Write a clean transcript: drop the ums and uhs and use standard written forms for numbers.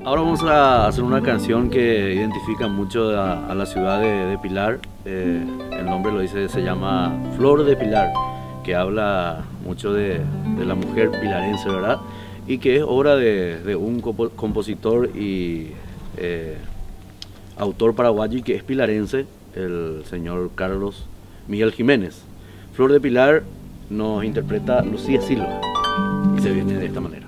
Ahora vamos a hacer una canción que identifica mucho a la ciudad de Pilar. El nombre lo dice, se llama Flor de Pilar, que habla mucho de la mujer pilarense, ¿verdad? Y que es obra de un compositor y autor paraguayo y que es pilarense, el señor Carlos Miguel Jiménez. Flor de Pilar nos interpreta Lucía Silva y se viene de esta manera.